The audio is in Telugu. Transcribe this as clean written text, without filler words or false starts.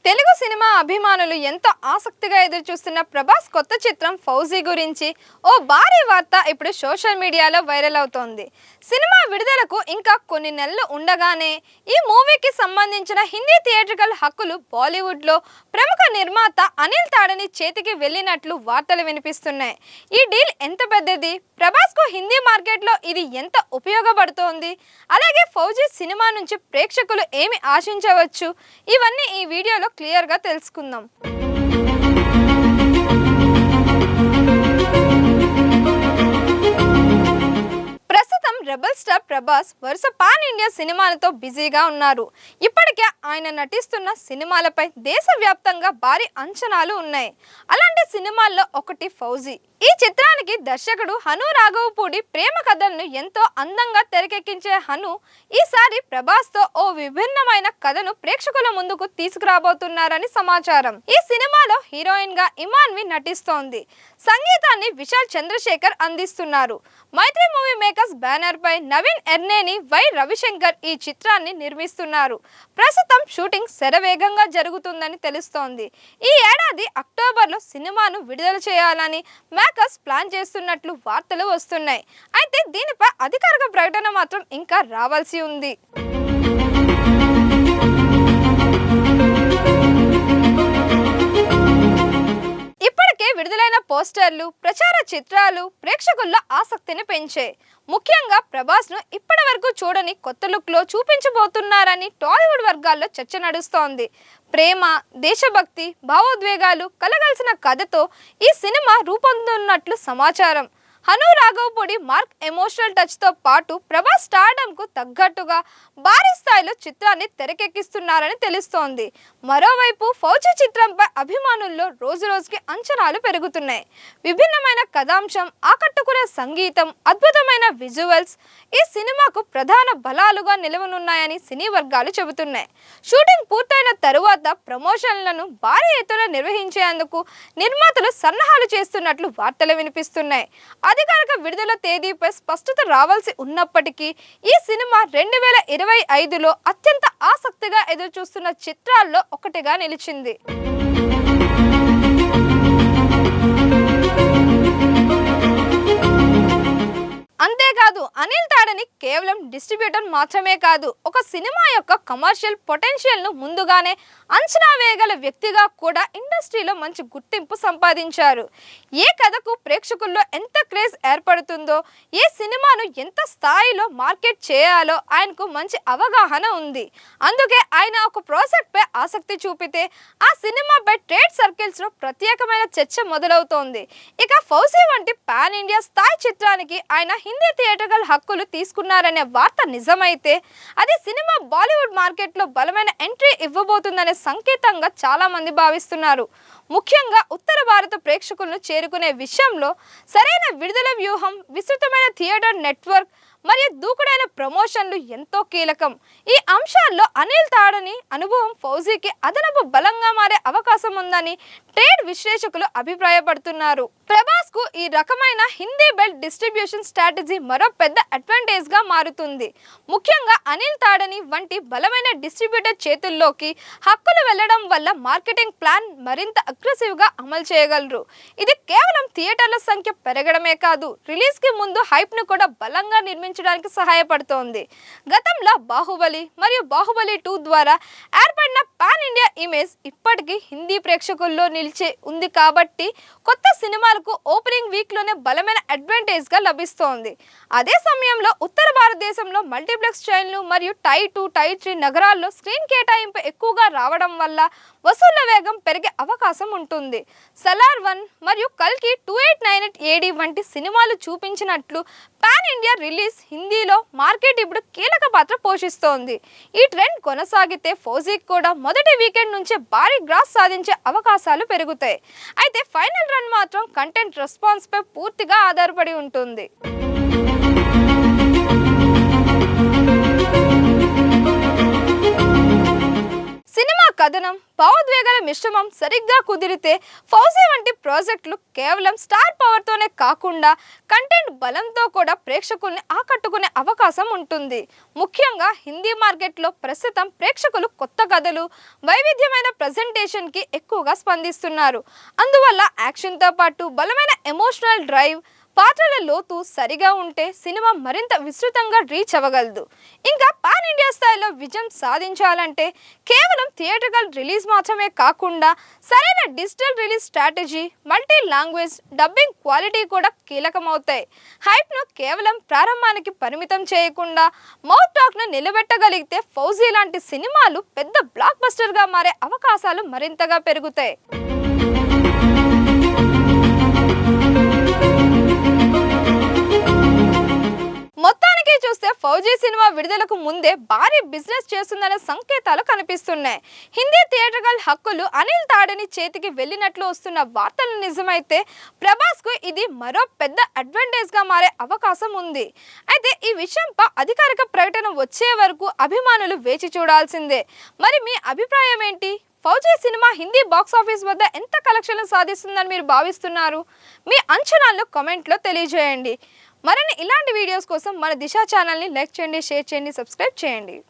తెలుగు సినిమా అభిమానులు ఎంతో ఆసక్తిగా ఎదురుచూస్తున్న ప్రభాస్ కొత్త చిత్రం ఫౌజీ గురించి ఓ భారీ వార్త ఇప్పుడు సోషల్ మీడియాలో వైరల్ అవుతోంది. సినిమా విడుదలకు ఇంకా కొన్ని నెలలు ఉండగానే ఈ మూవీకి సంబంధించిన హిందీ థియేట్రికల్ హక్కులు బాలీవుడ్లో ప్రముఖ నిర్మాత అనిల్ తాడని చేతికి వెళ్ళినట్లు వార్తలు వినిపిస్తున్నాయి. ఈ డీల్ ఎంత పెద్దది, ప్రభాస్కు హిందీ మార్కెట్లో ఇది ఎంత ఉపయోగపడుతోంది, అలాగే ఫౌజీ సినిమా నుంచి ప్రేక్షకులు ఏమి ఆశించవచ్చు, ఇవన్నీ ఈ వీడియోలో క్లియర్గా తెలుసుకుందాం. ప్రస్తుతం రెబల్ స్టార్ ప్రభాస్ వరుస పాన్ ఇండియా సినిమాలతో బిజీగా ఉన్నారు. ఇప్పటికే ఆయన నటిస్తున్న సినిమాలపై దేశవ్యాప్తంగా భారీ అంచనాలు ఉన్నాయి. అలాంటి సినిమాల్లో ఒకటి ఫౌజీ. ఈ చిత్రానికి దర్శకుడు హను రాఘవపూడి ప్రేమ కథలను ఎంతో అందంగా తెరకెక్కించే హను ఈసారి ప్రభాస్తో ఓ విభిన్నమైన కథను ప్రేక్షకుల ముందుకు తీసుకురాబోతున్నారని సమాచారం. ఈ సినిమాలో హీరోయిన్ గా ఇమాన్వి నటిస్తోంది. సంగీతాన్ని విశాల్ చంద్రశేఖర్ అందిస్తున్నారు. మైత్రి మూవీ మేకర్స్ బ్యానర్ పై నవీన్ ఎర్నేని, వై రవిశంకర్ ఈ చిత్రాన్ని నిర్మిస్తున్నారు. ప్రస్తుతం షూటింగ్ శరవేగంగా జరుగుతుందని తెలుస్తోంది. ఈ ఏడాది అక్టోబర్లో సినిమాను విడుదల చేయాలని మేకర్స్ ప్లాన్ చేస్తున్నట్లు వార్తలు వస్తున్నాయి. అయితే దీనిపై అధికారిక ప్రకటన మాత్రం ఇంకా రావాల్సి ఉంది. ఇప్పటికే విడుదలైన పోస్టర్లు, ప్రచార చిత్రాలు ప్రేక్షకుల్లో ఆసక్తిని పెంచాయి. ముఖ్యంగా ప్రభాస్ను ఇప్పటి వరకు చూడని కొత్త లుక్లో చూపించబోతున్నారని టాలీవుడ్ వర్గాల్లో చర్చ నడుస్తోంది. ప్రేమ, దేశభక్తి, భావోద్వేగాలు కలగలిసిన కథతో ఈ సినిమా రూపొందుతున్నట్లు సమాచారం. హను రాఘవపూడి మార్క్ ఎమోషనల్ టచ్తో పాటు ప్రభాస్ స్టార్డమ్కు తగ్గట్టుగా భారీ స్థాయిలో చిత్రాన్ని తెరకెక్కిస్తున్నారని తెలుస్తోంది. మరోవైపు ఫౌజీ చిత్రంపై అభిమానుల్లో రోజురోజుకి అంచనాలు పెరుగుతున్నాయి. విభిన్నమైన కథాంశం, ఆకట్టుకునే సంగీతం, అద్భుతమైన విజువల్స్ ఈ సినిమాకు ప్రధాన బలాలుగా నిలవనున్నాయని సినీ వర్గాలు చెబుతున్నాయి. షూటింగ్ పూర్తయిన తరువాత ప్రమోషన్లను భారీ ఎత్తున నిర్వహించేందుకు నిర్మాతలు సన్నాహాలు చేస్తున్నట్లు వార్తలు వినిపిస్తున్నాయి. అధికారిక విడుదల తేదీపై స్పష్టత రావాల్సి ఉన్నప్పటికీ ఈ సినిమా 2025లో అత్యంత ఆసక్తిగా ఎదురుచూస్తున్న చిత్రాల్లో ఒకటిగా నిలిచింది. అంతేకాదు, అనిల్ తాడని కేవలం డిస్ట్రిబ్యూటర్ మాత్రమే కాదు, ఒక సినిమా యొక్క కమర్షియల్ పొటెన్షియల్ను ముందుగానే అంచనా వేయగల వ్యక్తిగా కూడా ఇండస్ట్రీలో మంచి గుర్తింపు సంపాదించారు. ఏ కథకు ప్రేక్షకుల్లో ఎంత క్రేజ్ ఏర్పడుతుందో, ఏ సినిమాను ఎంత స్థాయిలో మార్కెట్ చేయాలో ఆయనకు మంచి అవగాహన ఉంది. అందుకే ఆయన ఒక ప్రాజెక్ట్పై ఆసక్తి చూపితే ఆ సినిమాపై ట్రేడ్ సర్కిల్స్లో ప్రత్యేకమైన చర్చ మొదలవుతోంది. ఇక ఫౌజీ వంటి పాన్ ఇండియా స్థాయి చిత్రానికి ఆయన హిందీ థియేట్రికల్ హక్కులు తీసుకున్నారనే వార్త నిజమైతే అది సినిమా బాలీవుడ్ మార్కెట్లో బలమైన ఎంట్రీ ఇవ్వబోతుందనే సంకేతంగా చాలా మంది భావిస్తున్నారు. ముఖ్యంగా ఉత్తర భారత ప్రేక్షకులను చేరుకునే విషయంలో సరైన విడుదల వ్యూహం, విస్తృతమైన థియేటర్ నెట్వర్క్ మరియు దూకుడైన ప్రమోషన్లు ఎంతో కీలకం. ఈ అంశాల్లో అనిల్ తాడని అనుభవం ఫౌజీకి అదనపు బలంగా మారే అవకాశం ఉందని ట్రేడ్ విశ్లేషకులు అభిప్రాయపడుతున్నారు. ప్రభాస్ కు ఈ రకమైన హిందీ బెల్ట్ డిస్ట్రిబ్యూషన్ స్ట్రాటజీ మరో పెద్ద అడ్వాంటేజ్ గా మారుతుంది. ముఖ్యంగా అనిల్ తాడని వంటి బలమైన డిస్ట్రిబ్యూటర్ చేతుల్లోకి హక్కులు వెళ్లడం వల్ల మార్కెటింగ్ ప్లాన్ మరింత అగ్రెసివ్ గా అమలు చేయగలరు. ఇది కేవలం థియేటర్ల సంఖ్య పెరగడమే కాదు, రిలీజ్ కి ముందు హైప్ ను కూడా బలంగా నిర్మించడానికి సహాయపడుతోంది. గతంలో బాహుబలి మరియు బాహుబలి 2 ద్వారా ఏర్పడిన పాన్ ఇండియా ఇమేజ్ ఇప్పటికీ హిందీ ప్రేక్షకుల్లో నిలిచి ఉంది. కాబట్టి కొత్త సినిమాలకు ఓపెనింగ్ వీక్ లోనే బలమైన అడ్వాంటేజ్ గా లభిస్తోంది. అదే సమయంలో ఉత్తర భారతదేశంలో మల్టీప్లెక్స్ చైన్లు మరియు టైర్ 2, టైర్ 3 నగరాల్లో స్క్రీన్ కేటాయింపు ఎక్కువగా రావడం వల్ల వసూళ్ల వేగం పెరిగే అవకాశం ఉంటుంది. సలార్ 1 మరియు కల్కి 2898 AD వంటి సినిమాలు చూపించినట్లు పాన్ ఇండియా రిలీజ్ హిందీలో మార్కెట్ ఇప్పుడు కీలక పాత్ర పోషిస్తోంది. ఈ ట్రెండ్ కొనసాగితే ఫౌజీకి కూడా మొదటి వీకెండ్ నుంచే భారీ గ్రాస్ సాధించే అవకాశాలు పెరుగుతాయి. అయితే ఫైనల్ రన్ మాత్రం కంటెంట్ రెస్పాన్స్ పై పూర్తిగా ఆధారపడి ఉంటుంది. సినిమా కథనం, భావోద్వేగాల మిశ్రమం సరిగ్గా కుదిరితే ఫౌజీ వంటి ప్రాజెక్టులు కేవలం స్టార్ పవర్తోనే కాకుండా కంటెంట్ బలంతో కూడా ప్రేక్షకుల్ని ఆకట్టుకునే అవకాశం ఉంటుంది. ముఖ్యంగా హిందీ మార్కెట్లో ప్రస్తుతం ప్రేక్షకులు కొత్త కథలు, వైవిధ్యమైన ప్రజెంటేషన్కి ఎక్కువగా స్పందిస్తున్నారు. అందువల్ల యాక్షన్తో పాటు బలమైన ఎమోషనల్ డ్రైవ్, పాత్రల లోతు సరిగా ఉంటే సినిమా మరింత విస్తృతంగా రీచ్ అవ్వగలదు. ఇంకా పాన్ ఇండియా స్థాయిలో విజయం సాధించాలంటే కేవలం థియేట్రికల్ రిలీజ్ మాత్రమే కాకుండా సరైన digital release strategy, multi language dubbing quality కూడా కీలకమవుతాయి. హైప్ను కేవలం ప్రారంభానికి పరిమితం చేయకుండా మౌత్ టాక్ను నిలబెట్టగలిగితే ఫౌజీ లాంటి సినిమాలు పెద్ద బ్లాక్ బస్టర్గా మారే అవకాశాలు మరింతగా పెరుగుతాయి. మొత్తానికి చూస్తే ఫౌజీ సినిమా విడుదలకు ముందే భారీ బిజినెస్ చేస్తుందనే సంకేతాలు కనిపిస్తున్నాయి. హిందీ థియేట్రికల్ హక్కులు అనిల్ తాడని చేతికి వెళ్ళినట్లు వస్తున్న వార్తలు నిజమైతే ప్రభాస్కు ఇది మరో పెద్ద అడ్వాంటేజ్గా మారే అవకాశం ఉంది. అయితే ఈ విషయంపై అధికారిక ప్రకటన వచ్చే వరకు అభిమానులు వేచి చూడాల్సిందే. మరి మీ అభిప్రాయం ఏంటి? Fauji cinema Hindi box office వద్ద ఎంత కలెక్షన్లు సాధిస్తుందని మీరు భావిస్తున్నారు? మీ అంచనాలను కామెంట్లో తెలియజేయండి. మరిన్ని ఇలాంటి వీడియోస్ కోసం మన దిశ ఛానల్ని లైక్ చేయండి, షేర్ చేయండి, సబ్స్క్రైబ్ చేయండి.